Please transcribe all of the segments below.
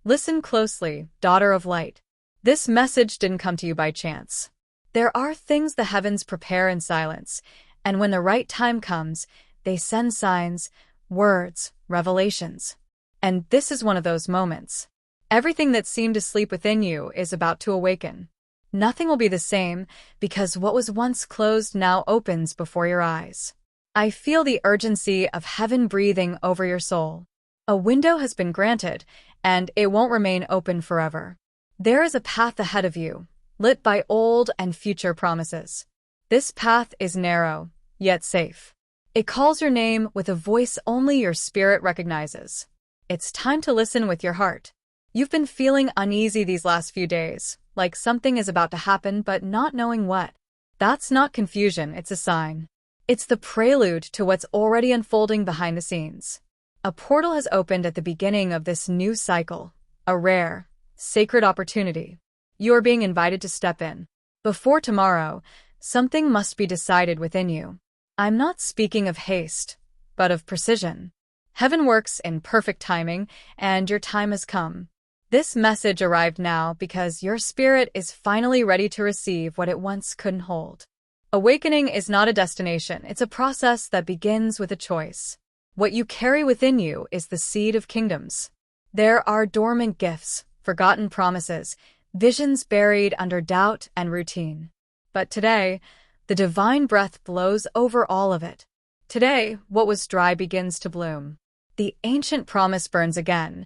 Listen closely, daughter of light. This message didn't come to you by chance. There are things the heavens prepare in silence, and when the right time comes, they send signs, words, revelations. And this is one of those moments. Everything that seemed to sleep within you is about to awaken. Nothing will be the same, because what was once closed now opens before your eyes. I feel the urgency of heaven breathing over your soul. A window has been granted, and it won't remain open forever. There is a path ahead of you, lit by old and future promises. This path is narrow, yet safe. It calls your name with a voice only your spirit recognizes. It's time to listen with your heart. You've been feeling uneasy these last few days, like something is about to happen but not knowing what. That's not confusion, it's a sign. It's the prelude to what's already unfolding behind the scenes. A portal has opened at the beginning of this new cycle, a rare, sacred opportunity. You are being invited to step in. Before tomorrow, something must be decided within you. I'm not speaking of haste, but of precision. Heaven works in perfect timing, and your time has come. This message arrived now because your spirit is finally ready to receive what it once couldn't hold. Awakening is not a destination, it's a process that begins with a choice. What you carry within you is the seed of kingdoms. There are dormant gifts, forgotten promises, visions buried under doubt and routine. But today, the divine breath blows over all of it. Today, what was dry begins to bloom. The ancient promise burns again,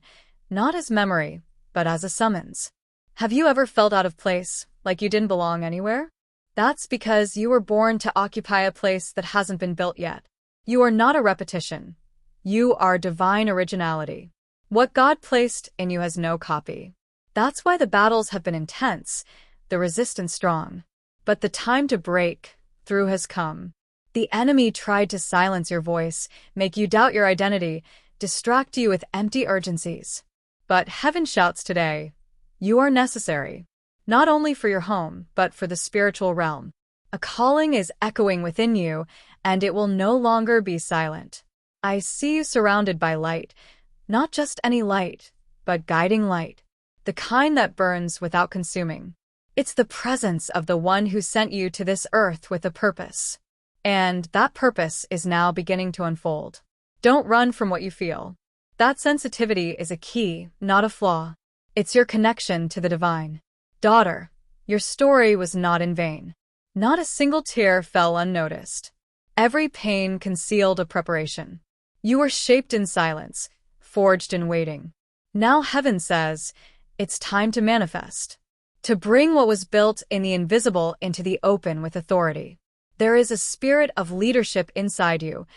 not as memory, but as a summons. Have you ever felt out of place, like you didn't belong anywhere? That's because you were born to occupy a place that hasn't been built yet. You are not a repetition. You are divine originality. What God placed in you has no copy. That's why the battles have been intense, the resistance strong. But the time to break through has come. The enemy tried to silence your voice, make you doubt your identity, distract you with empty urgencies. But heaven shouts today, you are necessary. Not only for your home, but for the spiritual realm. A calling is echoing within you, and it will no longer be silent. I see you surrounded by light, not just any light, but guiding light, the kind that burns without consuming. It's the presence of the one who sent you to this earth with a purpose. And that purpose is now beginning to unfold. Don't run from what you feel. That sensitivity is a key, not a flaw. It's your connection to the divine. Daughter, your story was not in vain. Not a single tear fell unnoticed. Every pain concealed a preparation. You were shaped in silence, forged in waiting. Now heaven says, it's time to manifest. To bring what was built in the invisible into the open with authority. There is a spirit of leadership inside you,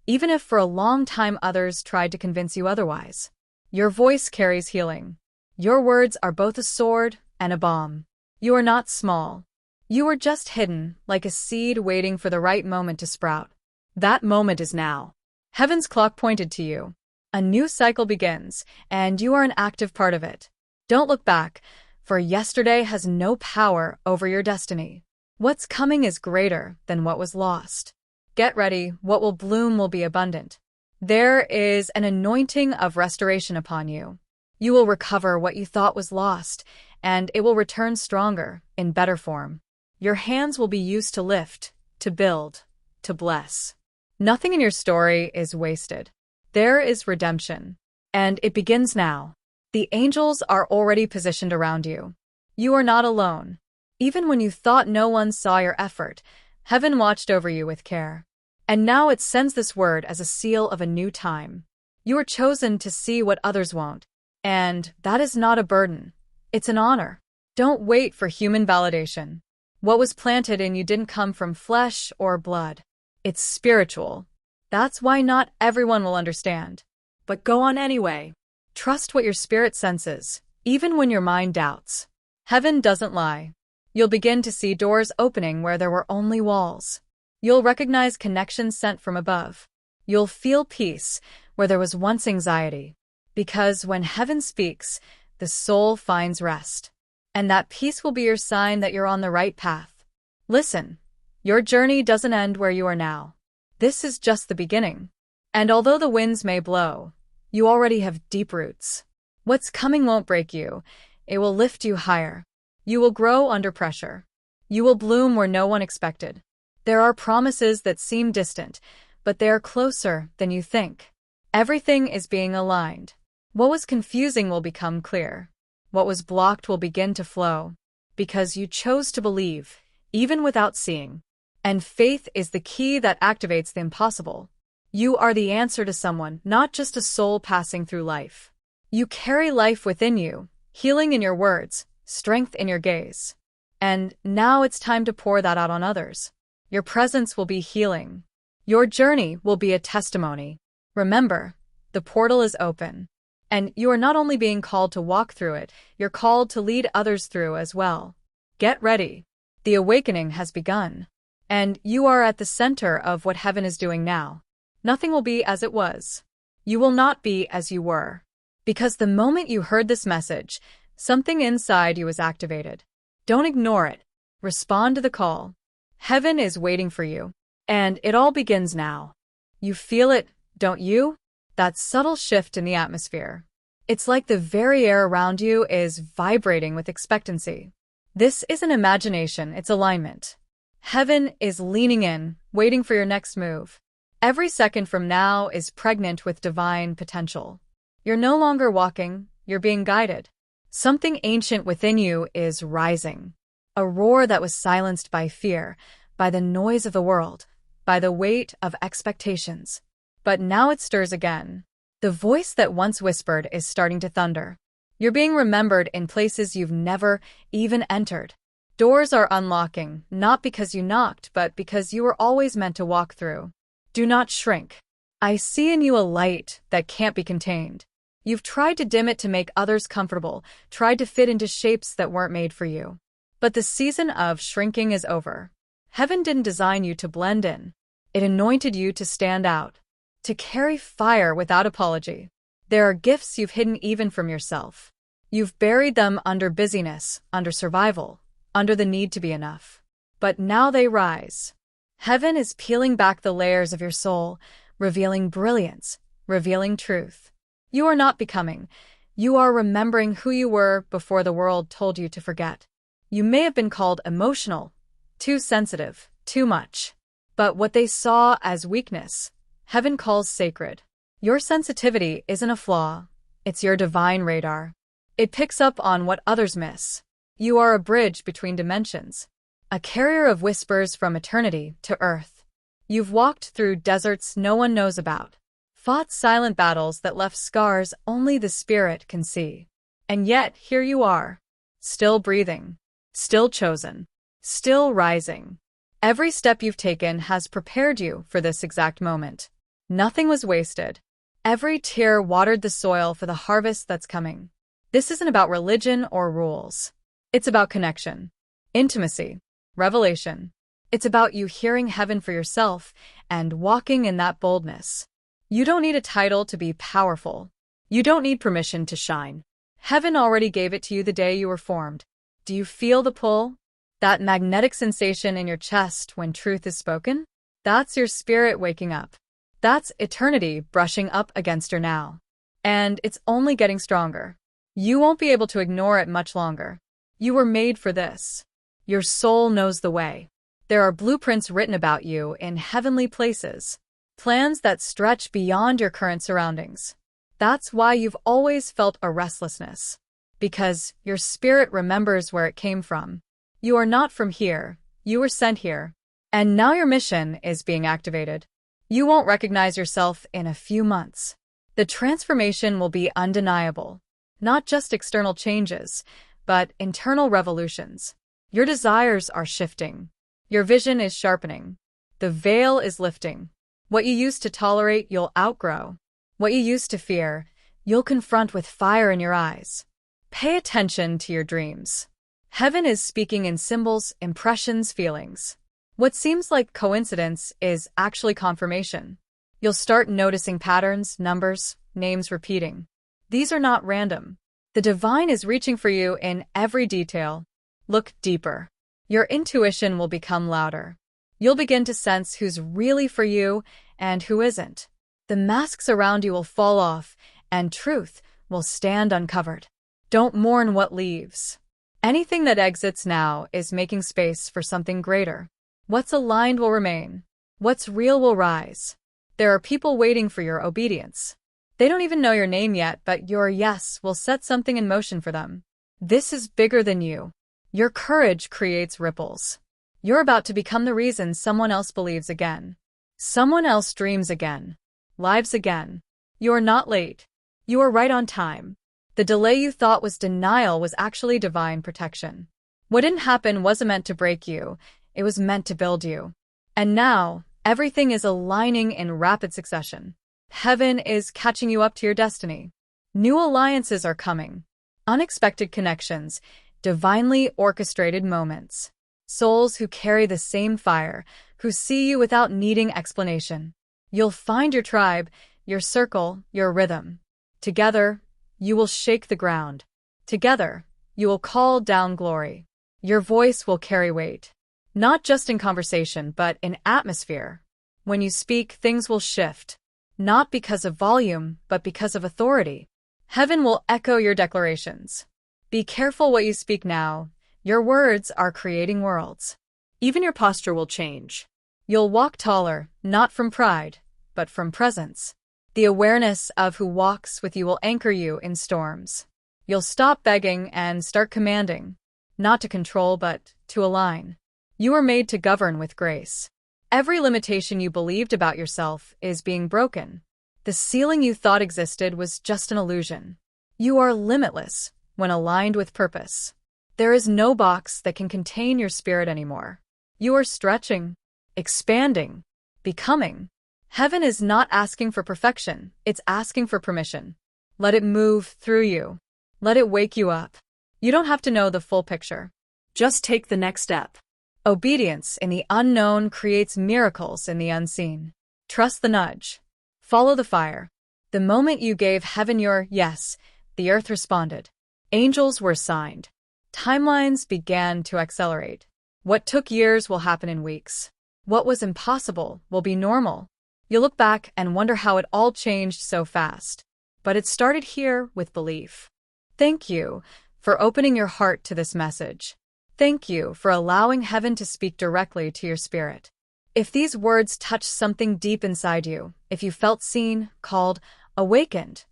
even if for a long time others tried to convince you otherwise. Your voice carries healing. Your words are both a sword and a bomb. You are not small. You are just hidden, like a seed waiting for the right moment to sprout. That moment is now. Heaven's clock pointed to you. A new cycle begins, and you are an active part of it. Don't look back, for yesterday has no power over your destiny. What's coming is greater than what was lost. Get ready, what will bloom will be abundant. There is an anointing of restoration upon you. You will recover what you thought was lost, and it will return stronger, in better form. Your hands will be used to lift, to build, to bless. Nothing in your story is wasted. There is redemption. And it begins now. The angels are already positioned around you. You are not alone. Even when you thought no one saw your effort, heaven watched over you with care. And now it sends this word as a seal of a new time. You are chosen to see what others won't. And that is not a burden. It's an honor. Don't wait for human validation. What was planted in you didn't come from flesh or blood. It's spiritual. That's why not everyone will understand. But go on anyway. Trust what your spirit senses, even when your mind doubts. Heaven doesn't lie. You'll begin to see doors opening where there were only walls. You'll recognize connections sent from above. You'll feel peace where there was once anxiety. Because when heaven speaks, the soul finds rest. And that peace will be your sign that you're on the right path. Listen, your journey doesn't end where you are now. This is just the beginning. And although the winds may blow, you already have deep roots. What's coming won't break you. It will lift you higher. You will grow under pressure. You will bloom where no one expected. There are promises that seem distant, but they are closer than you think. Everything is being aligned. What was confusing will become clear. What was blocked will begin to flow. Because you chose to believe, even without seeing. And faith is the key that activates the impossible. You are the answer to someone, not just a soul passing through life. You carry life within you, healing in your words, strength in your gaze. And now it's time to pour that out on others. Your presence will be healing. Your journey will be a testimony. Remember, the portal is open. And you are not only being called to walk through it, you're called to lead others through as well. Get ready. The awakening has begun. And you are at the center of what heaven is doing now. Nothing will be as it was. You will not be as you were. Because the moment you heard this message, something inside you was activated. Don't ignore it. Respond to the call. Heaven is waiting for you. And it all begins now. You feel it, don't you? That subtle shift in the atmosphere. It's like the very air around you is vibrating with expectancy. This isn't imagination, it's alignment. Heaven is leaning in, waiting for your next move. Every second from now is pregnant with divine potential. You're no longer walking, you're being guided. Something ancient within you is rising. A roar that was silenced by fear, by the noise of the world, by the weight of expectations. But now it stirs again. The voice that once whispered is starting to thunder. You're being remembered in places you've never even entered. Doors are unlocking, not because you knocked, but because you were always meant to walk through. Do not shrink. I see in you a light that can't be contained. You've tried to dim it to make others comfortable, tried to fit into shapes that weren't made for you. But the season of shrinking is over. Heaven didn't design you to blend in. It anointed you to stand out, to carry fire without apology. There are gifts you've hidden even from yourself. You've buried them under busyness, under survival, under the need to be enough. But now they rise. Heaven is peeling back the layers of your soul, revealing brilliance, revealing truth. You are not becoming. You are remembering who you were before the world told you to forget. You may have been called emotional, too sensitive, too much. But what they saw as weakness, heaven calls sacred. Your sensitivity isn't a flaw. It's your divine radar. It picks up on what others miss. You are a bridge between dimensions, a carrier of whispers from eternity to earth. You've walked through deserts no one knows about, fought silent battles that left scars only the spirit can see. And yet, here you are, still breathing, still chosen, still rising. Every step you've taken has prepared you for this exact moment. Nothing was wasted. Every tear watered the soil for the harvest that's coming. This isn't about religion or rules. It's about connection, intimacy, revelation. It's about you hearing heaven for yourself and walking in that boldness. You don't need a title to be powerful. You don't need permission to shine. Heaven already gave it to you the day you were formed. Do you feel the pull? That magnetic sensation in your chest when truth is spoken? That's your spirit waking up. That's eternity brushing up against your now. And it's only getting stronger. You won't be able to ignore it much longer. You were made for this. Your soul knows the way. There are blueprints written about you in heavenly places. Plans that stretch beyond your current surroundings. That's why you've always felt a restlessness. Because your spirit remembers where it came from. You are not from here. You were sent here. And now your mission is being activated. You won't recognize yourself in a few months. The transformation will be undeniable. Not just external changes, but internal revolutions. Your desires are shifting. Your vision is sharpening. The veil is lifting. What you used to tolerate, you'll outgrow. What you used to fear, you'll confront with fire in your eyes. Pay attention to your dreams. Heaven is speaking in symbols, impressions, feelings. What seems like coincidence is actually confirmation. You'll start noticing patterns, numbers, names repeating. These are not random. The divine is reaching for you in every detail. Look deeper. Your intuition will become louder. You'll begin to sense who's really for you and who isn't. The masks around you will fall off, and truth, will stand uncovered. Don't mourn what leaves. Anything that exits now is making space for something greater. What's aligned will remain. What's real will rise. There are people waiting for your obedience. They don't even know your name yet, but your yes will set something in motion for them. This is bigger than you. Your courage creates ripples. You're about to become the reason someone else believes again. Someone else dreams again. Lives again. You're not late. You are right on time. The delay you thought was denial was actually divine protection. What didn't happen wasn't meant to break you, it was meant to build you. And now, everything is aligning in rapid succession. Heaven is catching you up to your destiny. New alliances are coming. Unexpected connections, divinely orchestrated moments. Souls who carry the same fire, who see you without needing explanation. You'll find your tribe, your circle, your rhythm. Together, you will shake the ground. Together, you will call down glory. Your voice will carry weight. Not just in conversation, but in atmosphere. When you speak, things will shift. Not because of volume, but because of authority. Heaven will echo your declarations. Be careful what you speak now. Your words are creating worlds. Even your posture will change. You'll walk taller, not from pride, but from presence. The awareness of who walks with you will anchor you in storms. You'll stop begging and start commanding. Not to control, but to align. You are made to govern with grace. Every limitation you believed about yourself is being broken. The ceiling you thought existed was just an illusion. You are limitless when aligned with purpose. There is no box that can contain your spirit anymore. You are stretching, expanding, becoming. Heaven is not asking for perfection, it's asking for permission. Let it move through you. Let it wake you up. You don't have to know the full picture. Just take the next step. Obedience in the unknown creates miracles in the unseen. Trust the nudge. Follow the fire. The moment you gave heaven your yes, the earth responded. Angels were signed. Timelines began to accelerate. What took years will happen in weeks. What was impossible will be normal. You look back and wonder how it all changed so fast. But it started here with belief. Thank you for opening your heart to this message. Thank you for allowing heaven to speak directly to your spirit. If these words touched something deep inside you, if you felt seen, called, awakened,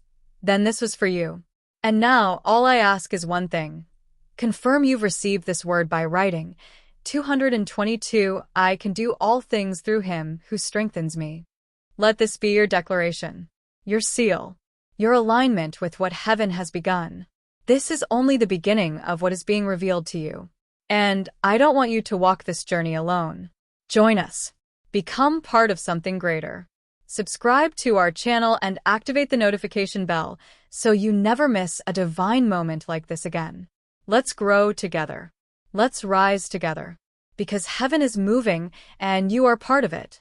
then this was for you. And now, all I ask is one thing. Confirm you've received this word by writing 222, I can do all things through him who strengthens me. Let this be your declaration, your seal, your alignment with what heaven has begun. This is only the beginning of what is being revealed to you. And I don't want you to walk this journey alone. Join us. Become part of something greater. Subscribe to our channel and activate the notification bell so you never miss a divine moment like this again. Let's grow together. Let's rise together. Because heaven is moving and you are part of it.